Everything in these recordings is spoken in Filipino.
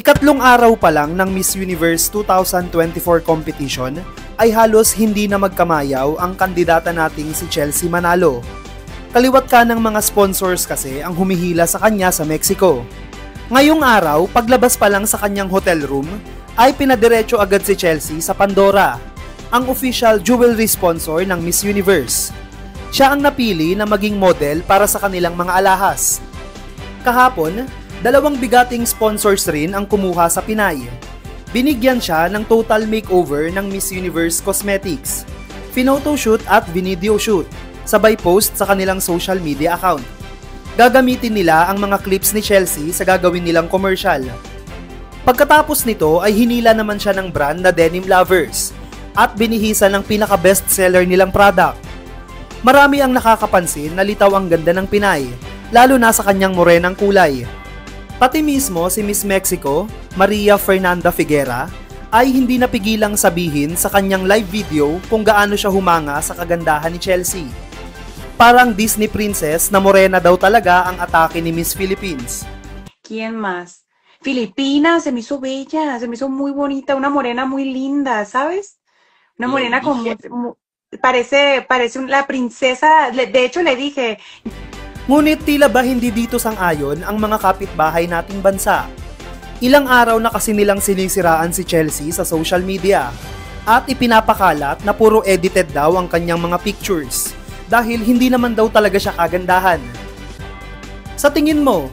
Ikatlong araw pa lang ng Miss Universe 2024 competition ay halos hindi na magkamayaw ang kandidata nating si Chelsea Manalo. Kaliwat ka ng mga sponsors kasi ang humihila sa kanya sa Mexico. Ngayong araw, paglabas pa lang sa kanyang hotel room, ay pinadiretso agad si Chelsea sa Pandora, ang official jewelry sponsor ng Miss Universe. Siya ang napili na maging model para sa kanilang mga alahas. Kahapon, dalawang bigating sponsors rin ang kumuha sa Pinay. Binigyan siya ng total makeover ng Miss Universe Cosmetics, pinotoshoot at video shoot, sabay post sa kanilang social media account. Gagamitin nila ang mga clips ni Chelsea sa gagawin nilang commercial. Pagkatapos nito ay hinila naman siya ng brand na Denim Lovers at binihisa ng pinaka-bestseller nilang product. Marami ang nakakapansin na litaw ang ganda ng Pinay, lalo na sa kanyang morenang kulay. Pati mismo si Miss Mexico, Maria Fernanda Figuera, ay hindi napigilang sabihin sa kanyang live video kung gaano siya humanga sa kagandahan ni Chelsea. Parang Disney princess na morena daw talaga ang atake ni Miss Philippines. ¿Quién más? Filipina, se me hizo bella, se me hizo muy bonita, una morena muy linda, ¿sabes? Una morena parece la princesa, de hecho le dije... Ngunit tila ba hindi dito sang-ayon ang mga kapitbahay nating bansa? Ilang araw na kasi nilang sinisiraan si Chelsea sa social media at ipinapakalat na puro edited daw ang kanyang mga pictures dahil hindi naman daw talaga siya kagandahan. Sa tingin mo,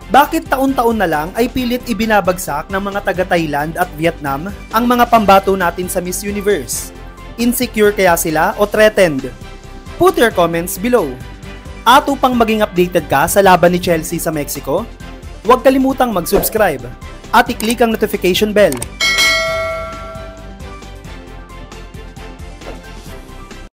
bakit taon-taon na lang ay pilit ibinabagsak ng mga taga-Thailand at Vietnam ang mga pambato natin sa Miss Universe? Insecure kaya sila o threatened? Put your comments below. At upang maging updated ka sa laban ni Chelsea sa Mexico, huwag kalimutang mag-subscribe at i-click ang notification bell